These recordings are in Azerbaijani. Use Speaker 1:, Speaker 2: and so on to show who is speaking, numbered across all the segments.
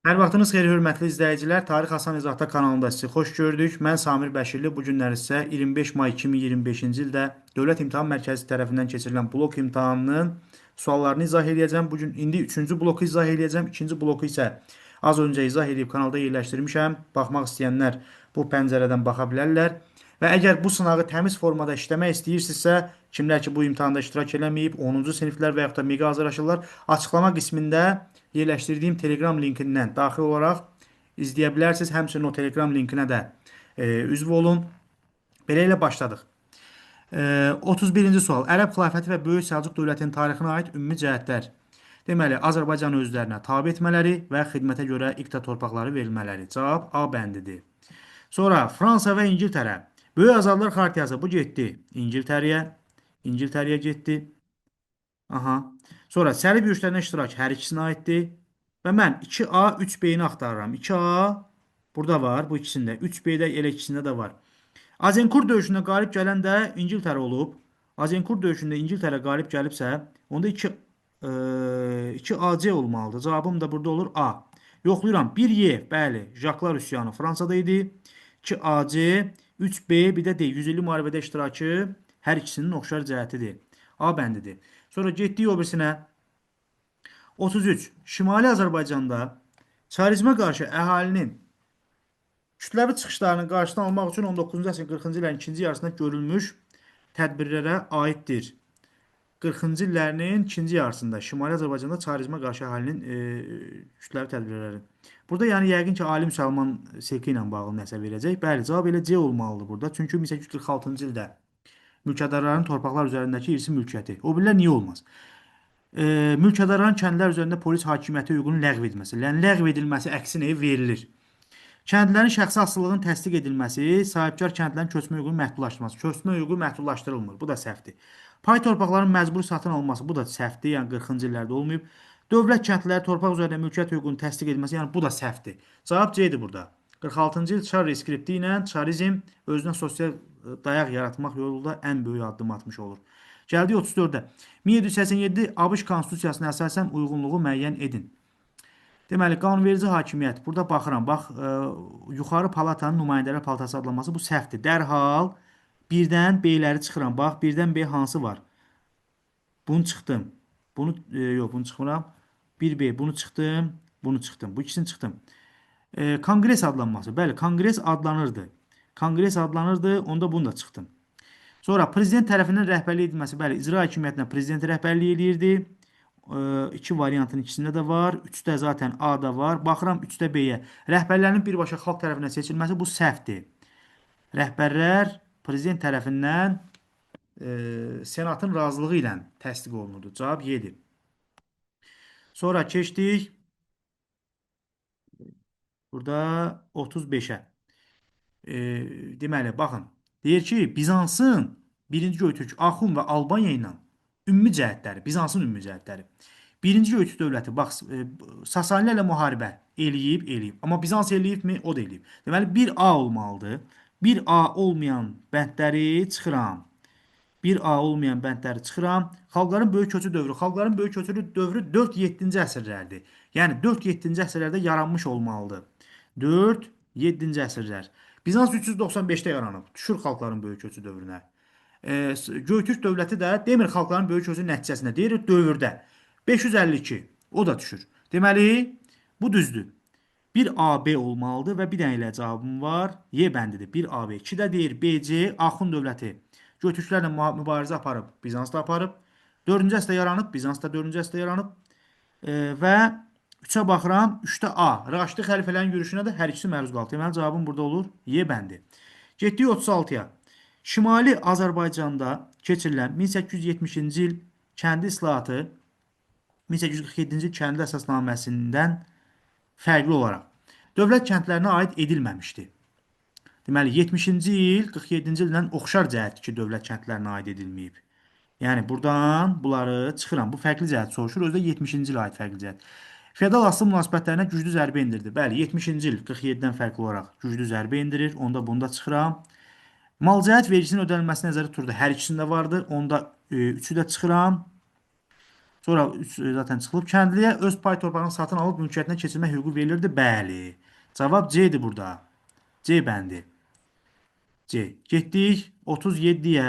Speaker 1: Hər vaxtınız xeyir, hörmətli izləyicilər. Tarix Hasan İzahda kanalında sizi xoş gördük. Mən Samir Bəşirli. Bu günləri isə 25 may 2025-ci ildə Dövlət İmtahan Mərkəzi tərəfindən keçirilən blok imtahanının suallarını izah edəcəm. Bu gün indi 3-cü bloku izah edəcəm. 2-ci bloku isə az öncə izah edib kanalda yerləşdirmişəm. Baxmaq istəyənlər bu pəncərədən baxa bilərlər. Və əgər bu sınağı təmiz formada işləmək istəyirsinizsə, kimlər ki bu imtahanda iştirak eləməyib, 10-cu siniflər və yaxud da miqə hazırlaşırlar, açıqlama qismində yerləşdirdiyim Telegram linkindən daxil olaraq izləyə bilərsiniz. Həmçinin o Telegram linkinə də üzv olun. Belə ilə başladıq. 31-ci sual. Ərəb xilafəti və Böyük Səlcuq dövlətinin tarixinə aid ümumi cəhətlər. Deməli, Azərbaycan özlərinə tabe etmələri və xidmətə görə iqta torpaqları verilmələri. Cavab A bəndidir. Sonra Fransa və İngiltərə. Böyük Azadlar Xartiyası bu getdi İngiltərəyə. İngiltərəyə getdi. Aha. Sonra sərhəd yürüşlərində iştirak hər ikisinə aiddir. Və mən 2A, 3B-ni axtarıram. 2A burada var, bu ikisində. 3B-də elə ikisində də var. Azinkur döyüşündə qalib gələn də İngiltərə olub. Azinkur döyüşündə İngiltərə qalib gəlibsə, onda 2AC olmalıdır. Cavabım da burada olur A. Yoxlayıram. 1Y, bəli, Jaklar üsyanı Fransada idi. 2AC, 3B, bir də D. 100 illik müharibədə iştirakı hər ikisinin oxşar cəhətidir. A bəndidir. Sonra getdik o birisinə. 33. Şimali Azərbaycanda çarizmə qarşı əhalinin kütləvi çıxışlarının qarşısını almaq üçün 19-cu əsrin 40-cı illərin ikinci yarısında görülmüş tədbirlərə aiddir. 40-cı illərin ikinci yarısında Şimali Azərbaycanda çarizmə qarşı əhalinin kütləvi tədbirləri. Burada yəni yəqin ki, ali müsəlman silki ilə bağlı nəsə verəcək. Bəli, cavab elə C olmalıdır burada. Çünki 1846-cı ildə mülkədarların torpaqlar üzərindəki irsi mülkiyyəti. O birilər niyə olmaz? Mülkədarların kəndlər üzərində polis hakimiyyəti hüququnun ləğv edilməsi. Yəni, ləğv edilməsi əksinə verilir. Kəndlərin şəxsi asılılığının təsdiq edilməsi, sahibkar kəndlərin köçmə hüququnun məhdudlaşdırılması. Köçmə hüququ məhdudlaşdırılmır. Bu da səhvdir. Pay torpaqların məcburi satın alınması. Bu da səhvdir. Yəni 40-cı illərdə olmayıb. Dövlət kəndləri torpaq üzərində mülkiyyət hüququnun təsdiq edilməsi. Yəni bu da səhvdir. Cavab C-dir burada. 46-cı il Çar reskripti ilə çarizm özünə sosial dayaq yaratmaq yolunda ən böyük addım atmış olur. Gəldik 34-də. 1787 ABŞ Konstitusiyasına əsasən uyğunluğu müəyyən edin. Deməli, qanunverici hakimiyyət. Burada baxıram. Bax, yuxarı palatanın nümayəndələr palatası adlanması bu səhvdir. Dərhal birdən B-ləri çıxıram. Bax, birdən B hansı var? Bunu çıxdım. Bunu, yox, bunu çıxmıram. 1B, bunu çıxdım. Bunu çıxdım. Bu ikisini çıxdım. Kongres adlanması. Bəli, kongres adlanırdı. Kongres adlanırdı. Onda bunu da çıxdım. Sonra prezident tərəfindən rəhbərlik edilməsi. Bəli, icra hakimiyyətinə prezident rəhbərlik edirdi. İki variantın ikisində də var. 3-də zaten A-da var. Baxıram 3-də B-yə. Rəhbərlərin birbaşa xalq tərəfindən seçilməsi bu səhvdir. Rəhbərlər prezident tərəfindən senatın razılığı ilə təsdiq olunurdu. Cavab Y-dir. Sonra keçdik. Burada 35-ə. Deməli, baxın. Deyir ki, Bizansın birinci Göytürk, Axum və Albaniya ilə ümumi cəhətləri, Bizansın ümumi cəhətləri. Birinci Göytürk dövləti, bax, Sasanilərlə müharibə eləyib. Amma Bizans eləyibmi? O da eləyib. Deməli, 1A olmalıdır. 1A olmayan bəndləri çıxıram. 1A olmayan bəndləri çıxıram. Xalqların böyük köçü dövrü. Xalqların böyük köçü dövrü 4-7-ci əsrlərdir. Yəni 4-7-ci əsrlərdə yaranmış olmalıdır. 4-7-ci əsrlər. Bizans 395-də yaranıb. Düşür xalqların böyük köçü dövrünə. Göytürk dövləti də demir xalqların böyük köçü nəticəsində, deyir dövrdə. 552. O da düşür. Deməli, bu düzdür. 1AB olmalıdır və bir dənə ilə cavabım var. Y bəndidir. 1AB. 2-də deyir BC, Axund dövləti. Göytürklərlə mübarizə aparıb, Bizans da aparıb. 4-cü əsrdə yaranıb, Bizans da 4-cü əsrdə yaranıb. Və 3-ə baxıram, 3-də A. Raşidi xəlifələrin yürüşünə də hər ikisi məruz qaldı. Deməli, cavabım burada olur. Y bəndi. Getdik 36-ya. Şimali Azərbaycanda keçirilən 1870-ci il kəndi islahatı 1847-ci il kəndi əsasnaməsindən fərqli olaraq dövlət kəndlərinə aid edilməmişdi. Deməli, 70-ci il 47-ci ildən oxşar cəhətdir ki, dövlət kəndlərinə aid edilməyib. Yəni, buradan bunları çıxıram. Bu fərqli cəhət soruşur. Özdə 70-ci il aid fərqli cəhət. Feodal asılı münasibətlərinə güclü zərbə endirdi. Bəli, 70-ci il 47-dən fərqli olaraq güclü zərbə endirir. Onda bunda çıxıram. Malcəhət vergisinin ödənilməsi nəzərdə tuturdu. Hər ikisində vardır. Onda 3-ü də çıxıram. Sonra zaten çıxılıb. Kəndliyə öz pay torpağını satın alıb mülkiyyətinə keçirmək hüququ verilirdi. Bəli. Cavab C-dir burada. C bəndi. C. Getdik 37-yə.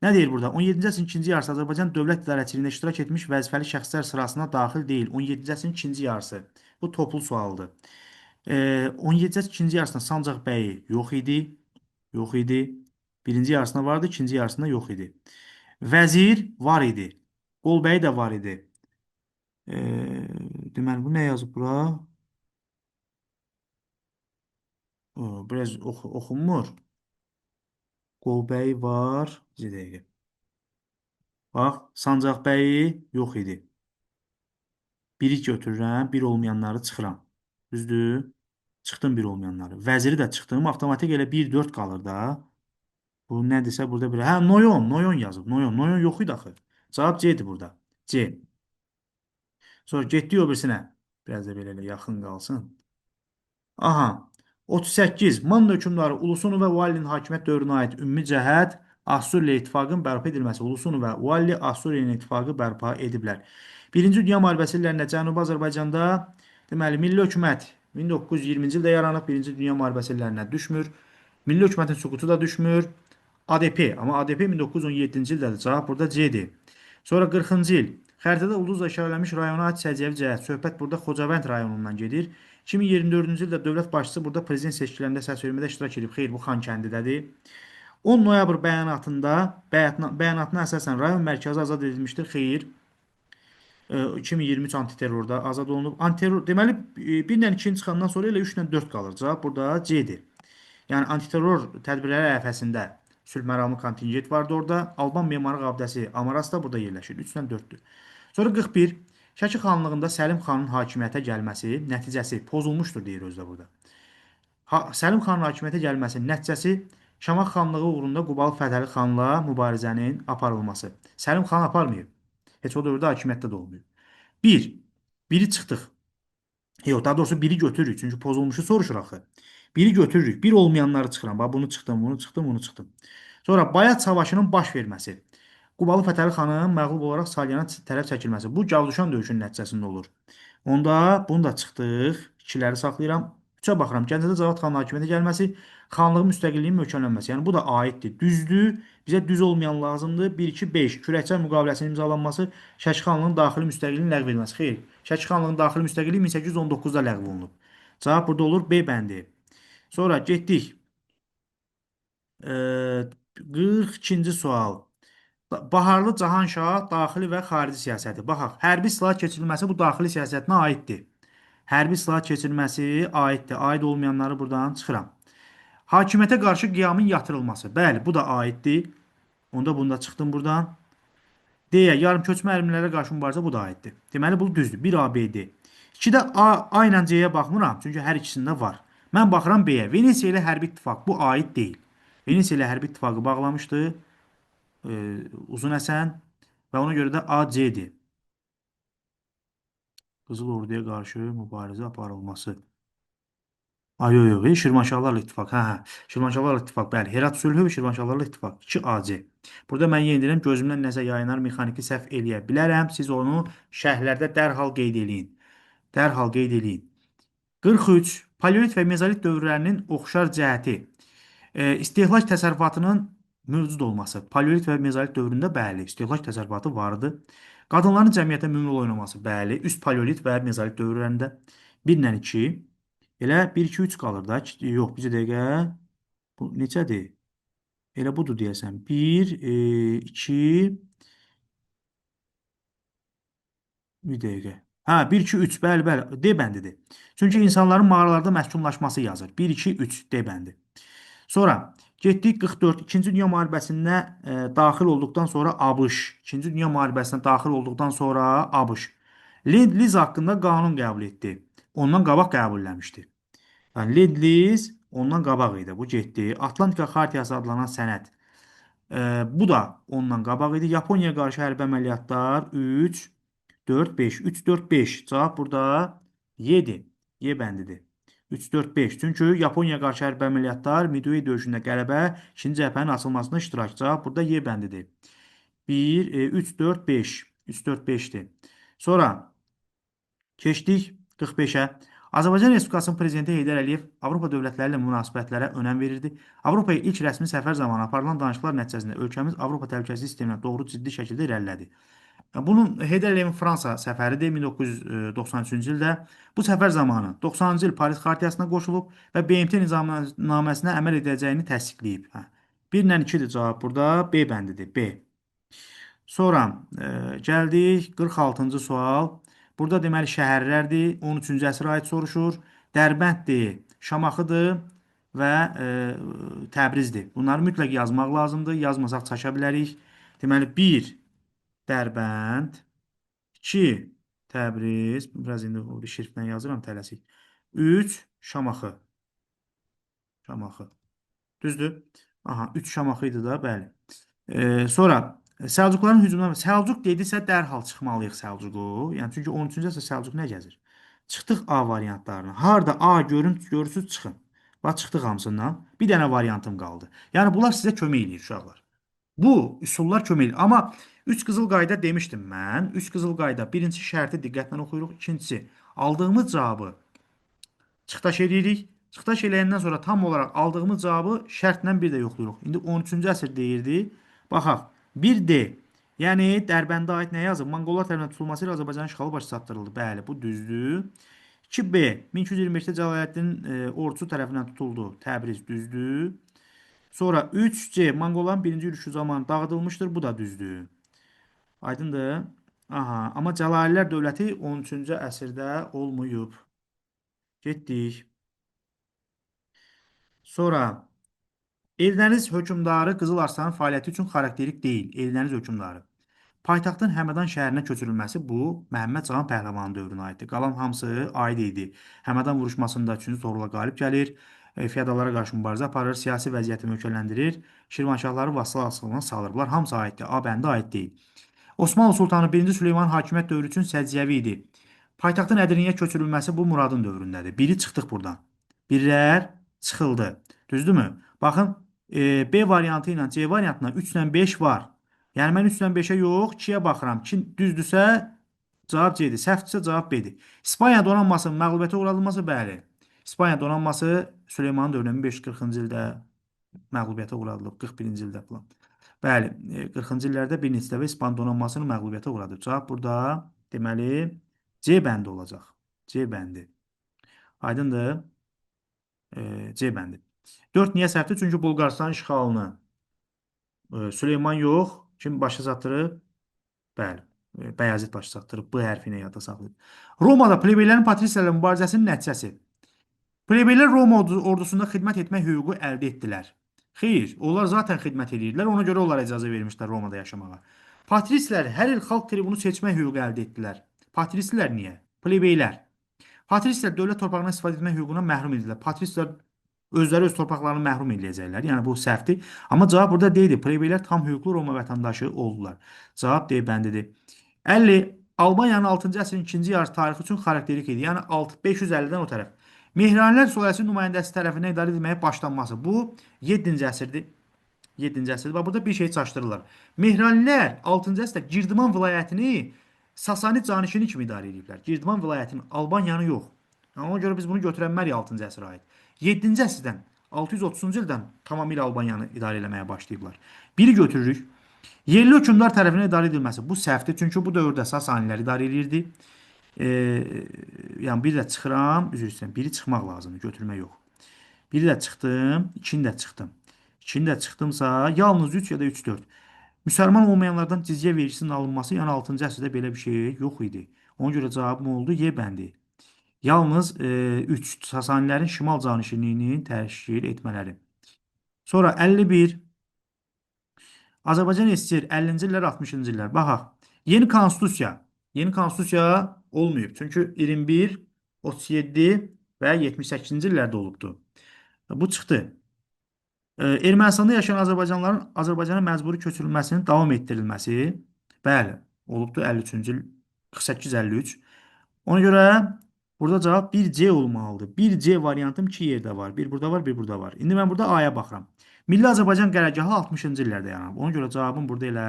Speaker 1: Nə deyir burada? 17-ci əsrin ikinci yarısı Azərbaycan dövlət idarəçiliyində iştirak etmiş vəzifəli şəxslər sırasına daxil deyil. 17-ci əsrin ikinci yarısı. Bu toplu sualdır. 17-ci əsrin ikinci yarısında Sancaq bəyi yox idi. Yox idi. Birinci yarısında vardı, ikinci yarısında yox idi. Vəzir var idi. Qolbəyi də var idi. E, deməli, bu nə yazıb bura? Biraz oxunmur. Qolbəyi var. Bir dəqiqə. Bax, Sancaq bəyi yox idi. Biri götürürəm, bir olmayanları çıxıram. Düzdür? Çıxdım bir olmayanları. Vəziri də çıxdım. Avtomatik elə 1-4 qalır da. Bu nədirsə burada bir... Hə, Noyon. Noyon yazıb. Noyon. Noyon yox idi axı. Cavab C-dir burada. C. Sonra getdik o birisinə. Biraz da belə yaxın qalsın. Aha. 38. Manna hökmdarı Ulusunu və Vallinin hakimiyyət dövrünə aid ümumi cəhət Assuriya ittifaqının bərpa edilməsi. Ulusunu və Valli Assuriya ittifaqı bərpa ediblər. Birinci Dünya müharibəsi illərində Cənubi Azərbaycanda deməli milli hökumət 1920-ci ildə yaranıb, Birinci Dünya müharibəsi illərinə düşmür. Milli hökumətin süqutu da düşmür. ADP, amma ADP 1917-ci ildədir. Cavab burada C-dir. Sonra 40-cı il. Xəritədə ulduzla işarələnmiş rayona aid səciyyəvi cəhət. Söhbət burada Xocavənd rayonundan gedir. 2024-cü ildə dövlət başçısı burada prezident seçkilərində səs vermədə iştirak edib. Xeyr, bu Xankəndidədir. 10 noyabr bəyanatında bəyanatına əsasən rayon mərkəzi azad edilmişdir. Xeyr. 2023 antiterrorda azad olunub. Antiterror deməli 1 ilə 2-ni çıxandan sonra elə 3 ilə 4 qalır. Cavab burada C-dir. Yəni antiterror tədbirləri ərəfəsində sülh məramlı kontingent vardı orada. Alban memarlıq abidəsi Amarasda burada yerləşir. 3 ilə 4-dür. Sonra 41. Şəki xanlığında Səlim xanın hakimiyyətə gəlməsi nəticəsi pozulmuşdur deyir özdə burada. Səlim xanın hakimiyyətə gəlməsinin nəticəsi Şamaxı xanlığı uğrunda Qubalı Fətəli xanla mübarizənin aparılması. Səlim xan aparmayıb. Heç o dövrdə hakimiyyətdə də olmayıb. 1. Biri çıxdıq. Yox, daha doğrusu biri götürürük. Çünki pozulmuşu soruşur axı. Biri götürürük. Bir olmayanları çıxıram. Bax, bunu çıxdım, bunu çıxdım, bunu çıxdım. Sonra Bayat savaşının baş verməsi. Qubalı Fətəli xanın məğlub olaraq Salyana tərəf çəkilməsi. Bu Gavduşan döyüşünün nəticəsində olur. Onda bunu da çıxdıq. İkiləri saxlayıram. 3-ə baxıram. Gəncədə Cavad xanın hakimiyyətə gəlməsi, xanlığın müstəqilliyinin möhkəmlənməsi. Yəni bu da aiddir. Düzdür. Bizə düz olmayan lazımdır. 1-2-5 Kürəkçay müqaviləsinin imzalanması, Şəki xanlığının daxili müstəqilliyinin ləğv edilməsi. Xeyr. Şəki xanlığının daxili müstəqilliyi 1819-da ləğv olunub. Cavab burada olur B bəndi. Sonra getdik. 42-ci sual. Baharlı Cahanşah daxili və xarici siyasəti. Baxaq, hərbi islahat keçirilməsi bu daxili siyasətinə aiddir. Hərbi islahat keçirilməsi aiddir. Aid olmayanları buradan çıxıram. Hakimiyyətə qarşı qiyamın yatırılması. Bəli, bu da aiddir. Onda bunu da çıxdım buradan. D-yə yarımköçmə ermənilərə qarşı mübarizə bu da aiddir. Deməli, bu düzdür. 1 ABD. 2-də A ilə C-yə baxmıram. Çünki hər ikisində var. Mən baxıram B-yə. Venesiya ilə hərbi ittifaq. Bu aid deyil. Venesiya ilə hərbi ittifaqı bağlamışdı. Uzun Həsən və ona görə də AC-dir. Qızıl Orduya qarşı mübarizə aparılması. Ay, yox, yox, Şirvanşahlarla ittifaq. Hə. Şirvanşahlarla ittifaq, bəli. Herat sülhü və Şirvanşahlarla ittifaq. 2 AC. Burada mən yenə deyirəm, gözümdən nəsə yayınar, mexaniki səhv eləyə bilərəm. Siz onu şərhlərdə dərhal qeyd eləyin. Dərhal qeyd eləyin. 43. Paleolit və mezolit dövrlərinin oxşar cəhəti. İstehlak təsərrüfatının mövcud olması. Paleolit və mezolit dövründə bəli, istehlak təsərrüfatı vardı. Qadınların cəmiyyətdə mühüm rol oynaması bəli, üst paleolit və mezolit dövrlərində 1 ilə 2. Elə 1 2 3 qalır da. Yox, bir dəqiqə. Bu neçədir? Elə budur deyəsən. 1 2 bir dəqiqə. Hə, 1 2 3 bəli, bəli, D bəndidir. Çünki insanların mağaralarda məskunlaşması yazır. 1 2 3 D bəndi. Sonra getdik 44. 2-ci Dünya müharibəsində daxil olduqdan sonra ABŞ. 2-ci Dünya müharibəsinə daxil olduqdan sonra ABŞ. Lend-Liz haqqında qanun qəbul etdi. Ondan qabaq qəbul eləmişdi. Yəni Lend-Liz ondan qabaq idi. Bu getdi. Atlantika Xartiyası adlanan sənəd. Bu da ondan qabaq idi. Yaponiyaya qarşı hərbi əməliyyatlar 3 4 5 3 4 5. Cavab burada 7. Y bəndidir. 3-4-5. Çünki Yaponiya qarşı hərbi əməliyyatlar Midway döyüşündə qələbə, 2-ci cəbhənin açılmasına iştirak. Cavab burada Y bəndidir. 1, 3, 4, 5. 3, 4, 5'dir. Sonra keçdik 45-ə. Azərbaycan Respublikasının Prezidenti Heydər Əliyev Avropa dövlətləri ilə münasibətlərə önəm verirdi. Avropaya ilk rəsmi səfər zamanı aparılan danışıqlar nəticəsində ölkəmiz Avropa təhlükəsizlik sisteminə doğru ciddi şəkildə irəlilədi. Bunun Heydər Əliyevin Fransa səfəridir 1993-cü ildə. Bu səfər zamanı 90-cı il Paris Xartiyasına qoşulub və BMT nizamnaməsinə əməl edəcəyini təsdiqləyib. 1 ilə 2-dir cavab burada. B bəndidir. B. Sonra gəldik 46-cı sual. Burada deməli şəhərlərdir. 13-cü əsrə aid soruşur. Dərbənddir, Şamaxıdır və Təbrizdir. Bunları mütləq yazmaq lazımdır. Yazmasaq çaşa bilərik. Deməli 1 Dərbənd, 2 Təbriz, biraz indi o bir şriftlə yazıram tələsik. 3 Şamaxı. Şamaxı. Düzdür? Aha, 3 Şamaxı idi da, bəli. Sonra Səlcuqların hücumundan Səlcuq dedisə dərhal çıxmalıyıq Səlcuqu. Yəni çünki 13-cü əsr Səlcuq nə gəzir? Çıxdıq A variantlarına. Harda A görürsüz çıxın. Bax çıxdıq hamısından. Bir dənə variantım qaldı. Yəni bunlar sizə kömək eləyir uşaqlar. Bu üsullar kömək eləyir. Amma 3 qızıl qayda demişdim mən. 3 qızıl qayda. Birinci şərti diqqətlə oxuyuruq. İkincisi, aldığımız cavabı çıxdaş edirik. Çıxdaş eləyəndən sonra tam olaraq aldığımız cavabı şərtlə bir də yoxlayırıq. İndi 13-cü əsr deyirdi. Baxaq. 1D. Yəni Dərbəndə aid nə yazıb? Monqollar tərəfindən tutulması ilə Azərbaycanın işğalı başa çatdırıldı. Bəli, bu düzdür. 2B. 1225-də Cəlaləddin ordusu tərəfindən tutuldu. Təbriz düzdür. Sonra 3C. Monqolların birinci yürüşü zamanı dağıdılmışdır. Bu da düzdür. Aydındır. Aha, amma Cəlallilər dövləti 13-cü əsrdə olmayıb. Getdik. Sonra Eldəniz hökmdarı Qızıl Arslanın fəaliyyəti üçün xarakterik deyil. Eldəniz hökmdarı. Paytaxtın Həmədan şəhərinə köçürülməsi bu Məhəmməd Cahan Pəhləvanın dövrünə aiddir. Qalan hamısı aid idi. Həmədan vuruşmasında 3-cü zorla qalib gəlir, feodallara qarşı mübarizə aparır, siyasi vəziyyəti möhkəmləndirir, Şirvanşahları vassal asılığına salır. Bunlar hamısı aiddir. A bəndə aid deyil. Osmanlı Sultanı 1-ci Süleyman hakimiyyət dövrü üçün səciyyəvi idi. Paytaxtın Ədirnəyə köçürülməsi bu Muradın dövründədir. Biri çıxdıq buradan. Birlər çıxıldı. Düzdürmü? Baxın, B variantı ilə C variantına 3 ilə 5 var. Yəni mən 3 ilə 5-ə yox, 2-yə baxıram. 2 düzdürsə cavab C-dir. Səhvdirsə cavab B-dir. İspaniya donanmasının məğlubiyyətə uğradılması bəli. İspaniya donanması Süleymanın dövründə 1540-cı ildə məğlubiyyətə uğradılıb, 41-ci ildə falan. Bəli, 40-cı illərdə bir neçə dəfə İspan donanmasını məğlubiyyətə uğradıb. Cavab burada deməli C bəndi olacaq. C bəndi. Aydındır? C bəndi. 4 niyə səhvdir? Çünki Bulqaristan işğalını Süleyman yox, kim başa çatdırıb? Bəli, Bəyazit başa çatdırıb. B hərfi ilə yadda saxlayıb. Romada plebeylərin patrisiyalarla mübarizəsinin nəticəsi. Plebeylər Roma ordusunda xidmət etmək hüququ əldə etdilər. Xeyr, onlar zaten xidmət edirdilər, ona görə onlara icazə vermişlər Romada yaşamağa. Patrislər hər il xalq tribunu seçmək hüququ əldə etdilər. Patrislər niyə? Plebeylər. Patrislər dövlət torpağından istifadə etmək hüququndan məhrum edildilər. Patrislər özləri öz torpaqlarını məhrum edəcəklər. Yəni bu səhvdir. Amma cavab burada deyildi. Plebeylər tam hüquqlu Roma vətəndaşı oldular. Cavab D bəndidir. 50. Albaniyanın 6-cı əsrin ikinci yarısı tarixi üçün xarakterik idi. Yəni 550-dən o tərəf. Mehranilər sülaləsinin nümayəndəsi tərəfindən idarə edilməyə başlanması. Bu 7-ci əsrdir. 7-ci əsrdir. Bax, burada bir şey çaşdırırlar. Mehranilər 6-cı əsrdə Girdiman vilayətini Sasani canişini kimi idarə ediblər. Girdiman vilayətini, Albaniyanı yox. Yəni, ona görə biz bunu götürənməliyik 6-cı əsrə aid. 7-ci əsrdən 630-cu ildən tamamilə Albaniyanı idarə etməyə başlayıblar. Biri götürürük. Yerli hökmdar tərəfindən idarə edilməsi. Bu səhvdir. Çünki bu dövrdə Sasanilər idarə edirdi. Yəni bir də çıxıram, üzr istəyirəm. Biri çıxmaq lazımdır, götürmək yox. Biri də çıxdım, ikini də çıxdım. İkini də çıxdımsa, yalnız 3 ya da 3-4. Müsəlman olmayanlardan cizyə vergisinin alınması, yəni 6-cı əsrdə belə bir şey yox idi. Ona görə cavabım oldu Y bəndi. Yalnız 3 Sasanilərin şimal canişinliyini təşkil etmələri. Sonra 51 Azərbaycan SSR 50-ci illər, 60-cı illər. Baxaq. Yeni konstitusiya. Yeni konstitusiya olmayıb. Çünki 21, 37 və 78-ci illərdə olubdu. Bu çıxdı. Ermənistanda yaşayan Azərbaycanlıların Azərbaycana məcburi köçürülməsinin davam etdirilməsi. Bəli, olubdu 53-cü il, 48-53. Ona görə burada cavab 1C olmalıdır. 1C variantım 2 yerdə var. Bir burada var, bir burada var. İndi mən burada A'ya baxıram. Milli Azərbaycan qərargahı 60-cı illərdə yaranıb. Ona görə cavabım burada elə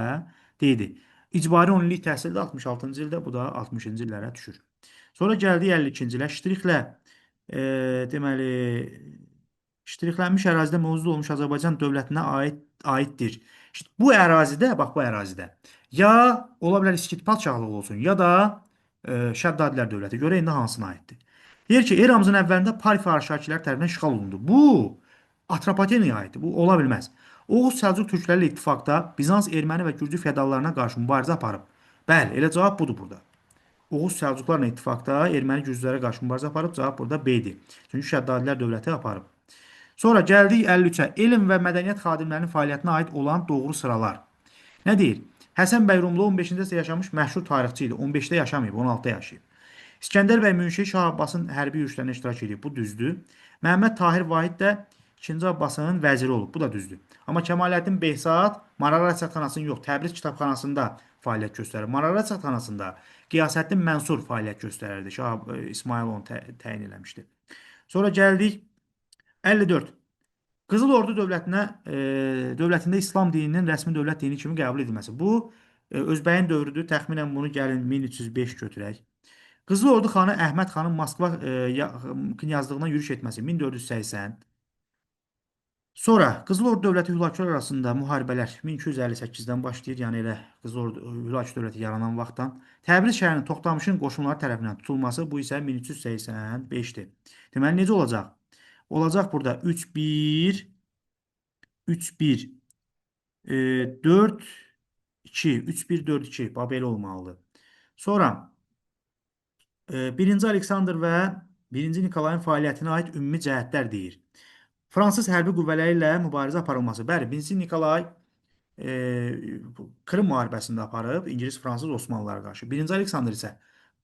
Speaker 1: deyildi. İcbari 10 illik təhsil də 66-cı ildə, bu da 60-cı illərə düşür. Sonra gəldik 52-ci ilə. Deməli, ştrixlənmiş ərazidə mövcud olmuş Azərbaycan dövlətinə aiddir. İşte bu ərazidə, bax bu ərazidə ya ola bilər İskit padşahlığı olsun, ya da Şəddadilər dövləti. Görə indi hansına aiddir? Deyir ki, eramızın əvvəlində Parfiya Arşakilər tərəfindən işğal olundu. Bu Atropatenaya aiddir. Bu ola bilməz. Oğuz Səlcuq türkləri ilə ittifaqda Bizans, erməni və gürcü feodallarına qarşı mübarizə aparıb. Bəli, elə cavab budur burada. Oğuz Səlcuqlarla ittifaqda erməni gürcülərə qarşı mübarizə aparıb. Cavab burada B-dir. Çünki Şəddadilər dövləti aparıb. Sonra gəldik 53-ə. Elm və mədəniyyət xadimlərinin fəaliyyətinə aid olan doğru sıralar. Nə deyir? Həsən bəy Rumlu 15-ci əsrdə yaşamış məşhur tarixçi idi. 15-də yaşamayıb, 16-da yaşayıb. İskəndər bəy Münşi Şah Abbasın hərbi yürüşlərində iştirak edib. Bu düzdür. Məhəmməd Tahir Vahid də 2-ci Abbasın vəziri olub. Bu da düzdür. Amma Kəmaləddin Behzad Marara Rəsədxanasının yox, Təbriz kitabxanasında fəaliyyət göstərir. Marara Rəsədxanasında Qiyasəddin Mənsur fəaliyyət göstərirdi. Şah İsmayıl onu təyin eləmişdi. Sonra gəldik 54. Qızıl Ordu dövlətində İslam dininin rəsmi dövlət dini kimi qəbul edilməsi. Bu Özbəyin dövrüdür. Təxminən bunu gəlin 1305 götürək. Qızıl Ordu xanı Əhməd xanın Moskva knyazlığına yürüş etməsi 1480. Sonra Qızıl Ordu dövləti Hülakülər arasında müharibələr 1258-dən başlayır. Yəni elə Qızıl Ordu Hülakü dövləti yaranan vaxtdan. Təbriz şəhərinin Toxtamışın qoşunları tərəfindən tutulması bu isə 1385-dir. Deməli necə olacaq? Olacaq burada 3-1 3-1 4-2 3-1-4-2 belə olmalıdır. Sonra 1-ci Aleksandr və 1-ci Nikolayın fəaliyyətinə aid ümumi cəhətlər deyir. Fransız hərbi qüvvələri ilə mübarizə aparılması. Bəli, 1-ci Nikolay Krım müharibəsində aparıb, İngilis, Fransız, Osmanlılara qarşı. 1-ci Aleksandr isə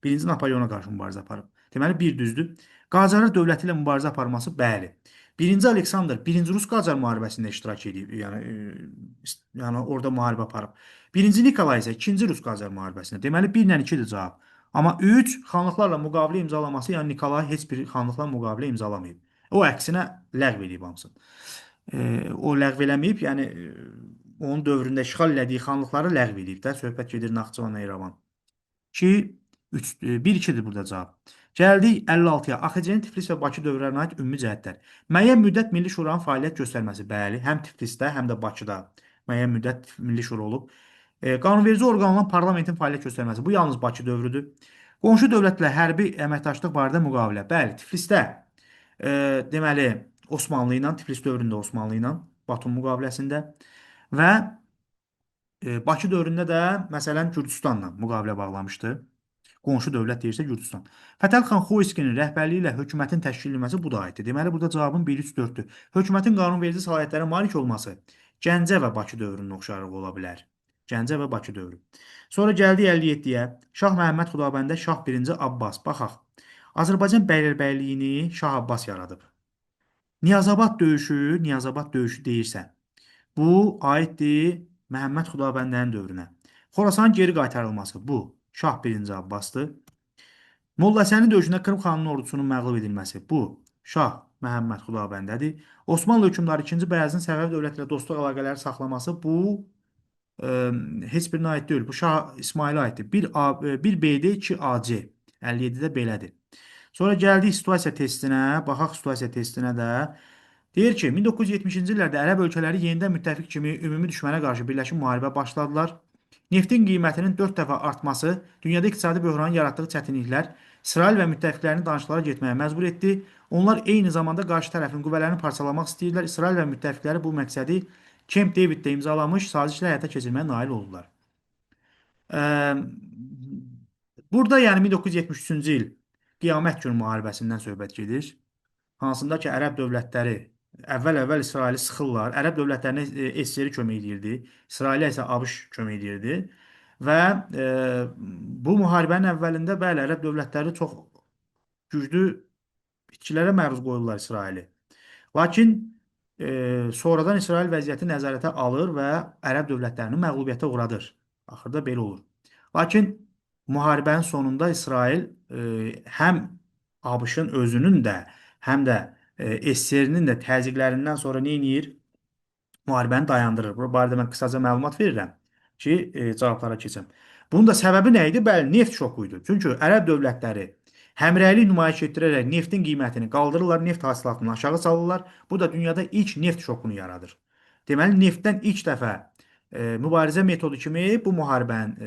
Speaker 1: 1-ci Napoleona qarşı mübarizə aparıb. Deməli, bir düzdür. Qacarlar dövləti ilə mübarizə aparması, bəli. 1-ci Aleksandr 1-ci Rus Qacar müharibəsində iştirak edib, yəni orada müharibə aparıb. 1-ci Nikolay isə 2-ci Rus Qacar müharibəsində. Deməli, 1 ilə 2-dir cavab. Amma 3 xanlıqlarla müqavilə imzalaması, yəni Nikolay heç bir xanlıqla müqavilə imzalamayıb. O əksinə ləğv edib hamısını. O ləğv eləməyib, yəni onun dövründə işğal elədiyi xanlıqları ləğv edib də. Söhbət gedir Naxçıvan, İrəvan. 2, 3, 1-2-dir burada cavab. Gəldik 56-ya. AXC-nin Tiflis və Bakı dövrlərinə aid ümumi cəhətlər. Müəyyən müddət Milli Şuranın fəaliyyət göstərməsi. Bəli, həm Tiflisdə, həm də Bakıda müəyyən müddət Milli Şura olub. Qanunverici orqanla parlamentin fəaliyyət göstərməsi. Bu yalnız Bakı dövrüdür. Qonşu dövlətlə hərbi əməkdaşlıq barədə müqavilə. Bəli, Tiflisdə deməli Osmanlı ilə, Tiflis dövründə Osmanlı ilə, Batum müqaviləsində və Bakı dövründə də məsələn Gürcüstanla müqavilə bağlamışdı. Qonşu dövlət deyirsə Gürcüstan. Fətəli xan Xoyskinin rəhbərliyi ilə hökumətin təşkil edilməsi bu da aiddir. Deməli burada cavabın 1-3-4-dür. Hökumətin qanunverici səlahiyyətlərə malik olması Gəncə və Bakı dövrünün oxşarlığı ola bilər. Gəncə və Bakı dövrü. Sonra gəldik 57-yə. Şah Məhəmməd Xudabəndə Şah 1-ci Abbas. Baxaq. Azərbaycan bəylərbəyliyini Şah Abbas yaradıb. Niyazabad döyüşü deyirsə, bu aiddir Məhəmməd Xudabəndənin dövrünə. Xorasanın geri qaytarılması bu Şah 1-ci Abbasdır. Molla Həsənin döyüşündə Krım xanının ordusunun məğlub edilməsi bu Şah Məhəmməd Xudabəndədir. Osmanlı hökmdarı 2-ci Bəyazın Səfəvi dövləti ilə dostluq əlaqələri saxlaması bu heç birinə aid deyil. Bu Şah İsmailə aiddir. 1B-də 2AC. 57-də belədir. Sonra gəldik situasiya testinə. Baxaq situasiya testinə də. Deyir ki, 1970-ci illərdə ərəb ölkələri yenidən müttəfiq kimi ümumi düşmənə qarşı birləşib müharibə başladılar. Neftin qiymətinin 4 dəfə artması dünyada iqtisadi böhranın yaratdığı çətinliklər İsrail və müttəfiqlərini danışıqlara getməyə məcbur etdi. Onlar eyni zamanda qarşı tərəfin qüvvələrini parçalamaq istəyirlər. İsrail və müttəfiqləri bu məqsədi Camp Daviddə imzalamış sazişlə həyata keçirməyə nail oldular. Burada yəni 1973-cü il Qiyamət günü müharibəsindən söhbət gedir. Hansında ki, ərəb dövlətləri əvvəl İsraili sıxırlar. Ərəb dövlətlərinə SSR kömək edirdi. İsrailə isə ABŞ kömək edirdi. Və bu müharibənin əvvəlində bəli, ərəb dövlətləri çox güclü itkilərə məruz qoyurlar İsraili. Lakin sonradan İsrail vəziyyəti nəzarətə alır və ərəb dövlətlərini məğlubiyyətə uğradır. Axırda belə olur. Lakin müharibənin sonunda İsrail həm ABŞ-ın özünün də, həm də SSR-nin də təzyiqlərindən sonra nə edir? Müharibəni dayandırır. Bu barədə mən qısaca məlumat verirəm. ki, cavablara keçəm. Bunun da səbəbi nə idi? Bəli, neft şoku idi. Çünki ərəb dövlətləri həmrəylik nümayiş etdirərək neftin qiymətini qaldırırlar, neft hasilatını aşağı salırlar. Bu da dünyada ilk neft şokunu yaradır. Deməli, neftdən ilk dəfə mübarizə metodu kimi bu müharibənin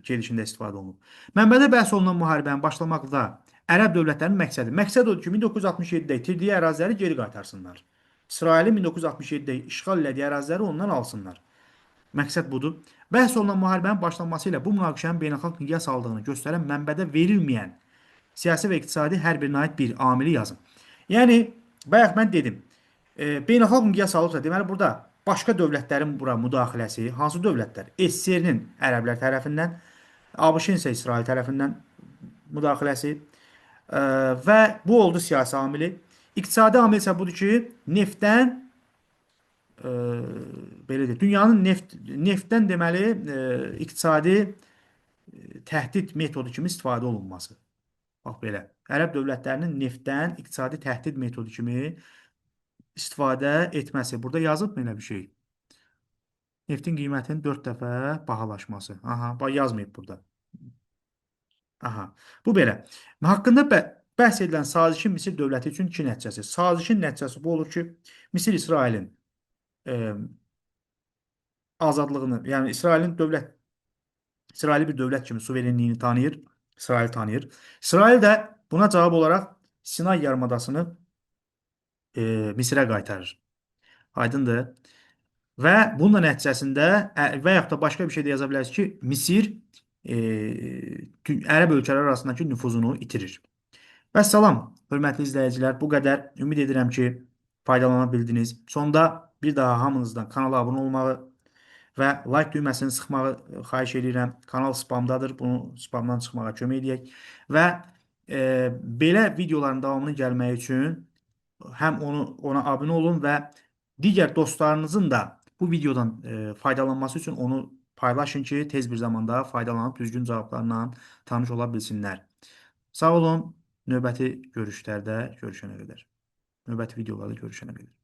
Speaker 1: gedişində istifadə olunub. Mənbədə bəhs olunan müharibənin başlamaqda ərəb dövlətlərinin məqsəd odur ki, 1967-də itirdiyi əraziləri geri qaytarsınlar. İsrailin 1967-də işğal elədiyi əraziləri ondan alsınlar. Məqsəd budur. Bəhs olunan müharibənin başlanması ilə bu münaqişənin beynəlxalq miqyas aldığını göstərən mənbədə verilməyən siyasi və iqtisadi hər birinə aid bir amili yazın. Yəni, bayaq mən dedim, beynəlxalq miqyas alırsa, deməli burada başqa dövlətlərin bura müdaxiləsi, hansı dövlətlər? SSR-nin ərəblər tərəfindən, ABŞ-in isə İsrail tərəfindən müdaxiləsi və bu oldu siyasi amili. İqtisadi amil isə budur ki, neftdən belə deyək, dünyanın neftdən deməli iqtisadi təhdid metodu kimi istifadə olunması. Bax belə. Ərəb dövlətlərinin neftdən iqtisadi təhdid metodu kimi istifadə etməsi. Burada yazıb mı elə bir şey? Neftin qiymətinin 4 dəfə bahalaşması. Aha, bax yazmayıb burada. Aha. Bu belə. Haqqında bəhs edilən sazişin Misir dövləti üçün iki nəticəsi. Sazişin nəticəsi bu olur ki, Misir İsrailin azadlığını, yəni İsraili bir dövlət kimi suverenliyini tanıyır, İsrail tanıyır. İsrail də buna cavab olaraq Sinay yarımadasını Misirə qaytarır. Aydındır. Və bunun nəticəsində və yaxud da başqa bir şey də yaza bilərsiniz ki, Misir ərəb ölkələri arasındakı nüfuzunu itirir. Vəssalam, hörmətli izləyicilər, bu qədər. Ümid edirəm ki, faydalana bildiniz. Sonda bir daha hamınızdan kanala abunə olmağı və like düyməsini sıxmağı xahiş edirəm. Kanal spamdadır. Bunu spamdan çıxmağa kömək edək. Və belə videoların davamını gəlməyi üçün həm ona abunə olun və digər dostlarınızın da bu videodan faydalanması üçün onu paylaşın ki, tez bir zamanda faydalanıb düzgün cavablarla tanış ola bilsinlər. Sağ olun. Növbəti görüşlərdə görüşənə qədər. Növbəti videolarda görüşənə qədər.